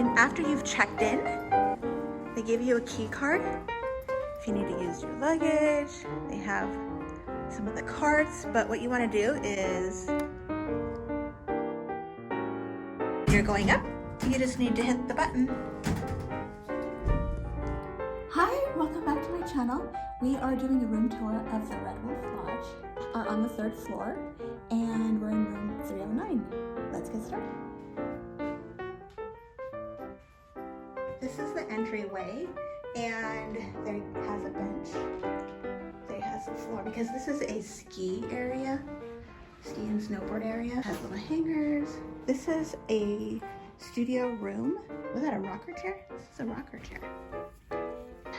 After you've checked in, they give you a key card. If you need to use your luggage, they have some of the carts, but what you want to do is, you're going up, you just need to hit the button. Hi, welcome back to my channel. We are doing a room tour of the Red Wolf Lodge on the 3rd floor, and we're in room 309. Let's get started. This is the entryway, and there has a bench. There has the floor, because this is a ski area, ski and snowboard area. It has little hangers. This is a studio room. Was that a rocker chair? This is a rocker chair.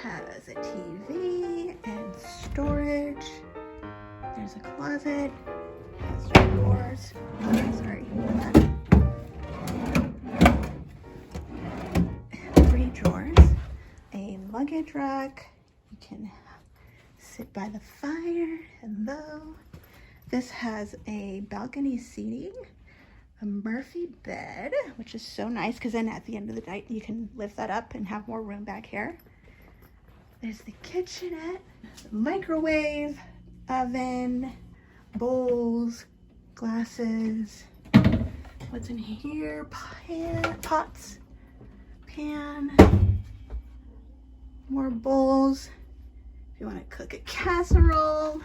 Has a TV and storage. There's a closet. Has drawers. Oh, sorry. 3 drawers. A luggage rack. You can sit by the fire. Hello. This has a balcony seating. A Murphy bed, which is so nice because then at the end of the night you can lift that up and have more room back here. There's the kitchenette, microwave, oven, bowls, glasses. What's in here? Pots, pan, more bowls. If you want to cook a casserole.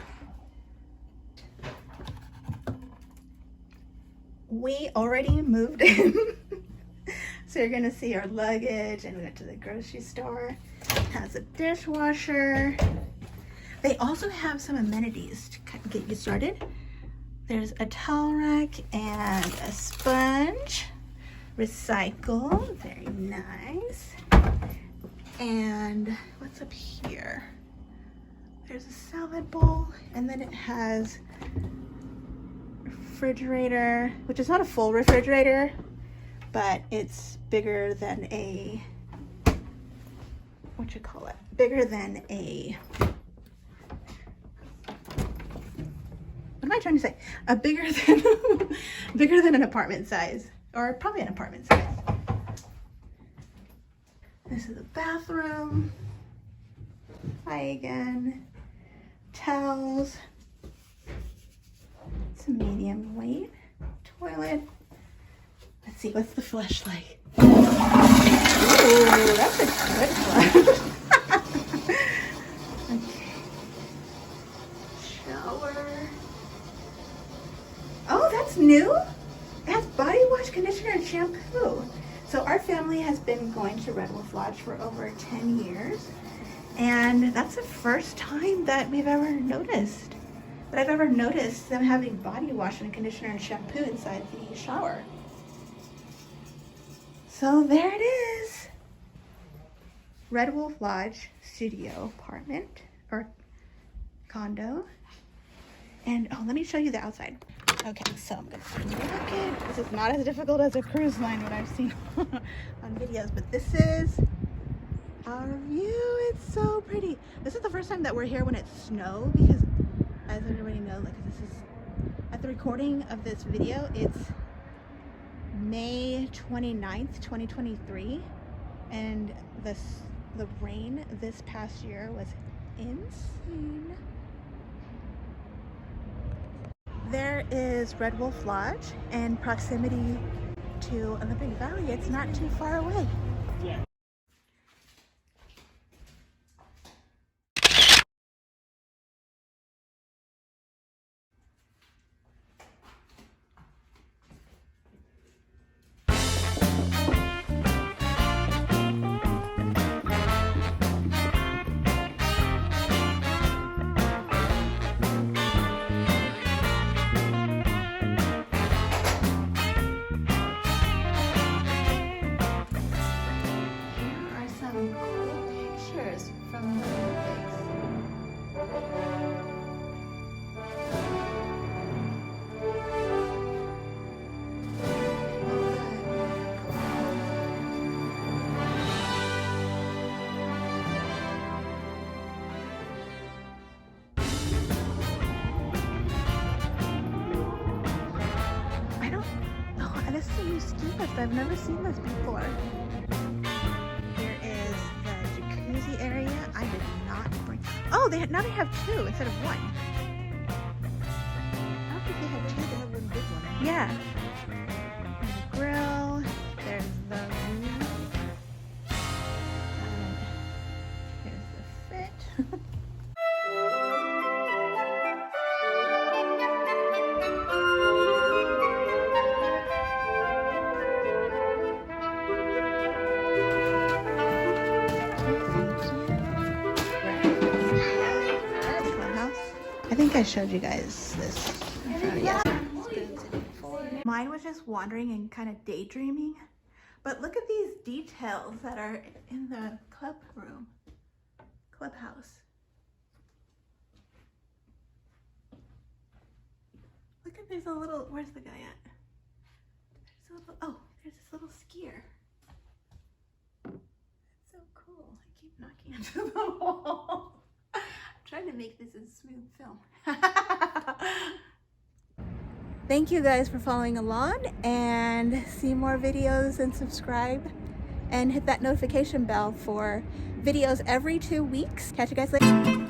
We already moved in. So you're gonna see our luggage, and we went to the grocery store. It has a dishwasher. They also have some amenities to get you started. There's a towel rack and a sponge. Recycle, very nice. And what's up here? There's a salad bowl, and then it has refrigerator, which is not a full refrigerator, but it's bigger than a, bigger than a, what am I trying to say? Bigger than an apartment size, or probably an apartment size. This is the bathroom. Hi again. Towels. It's a medium weight toilet. Let's see, what's the flush like? Ooh, that's a good flush. Okay. Shower. Oh, that's new? It has body wash, conditioner, and shampoo. So our family has been going to Red Wolf Lodge for over 10 years. And that's the first time that we've ever noticed. But I've ever noticed them having body wash and conditioner and shampoo inside the shower. So there it is. Red Wolf Lodge studio apartment or condo. And oh, let me show you the outside. Okay, so I'm gonna unlock it. This is not as difficult as a cruise line, what I've seen on videos, but this is our view. It's so pretty. This is the first time that we're here when it's snow, because as everybody knows, like, this is at the recording of this video, it's May 29th, 2023, and the rain this past year was insane. There is Red Wolf Lodge, and proximity to Olympic Valley, it's not too far away. Yeah. This is a new ski lift. I've never seen this before. Oh, now they have two instead of one. I don't think they had two. They had one big one. Yeah. There's a grill. There's the roof. Here's the fit. I think I showed you guys this. Mine was just wandering and kind of daydreaming, but look at these details that are in the clubhouse. Look at, there's a little, where's the guy at? There's a little, oh, there's this little skier. That's so cool. I keep knocking into the wall. Trying to make this a smooth film. Thank you guys for following along, and see more videos and subscribe and hit that notification bell for videos every 2 weeks. Catch you guys later.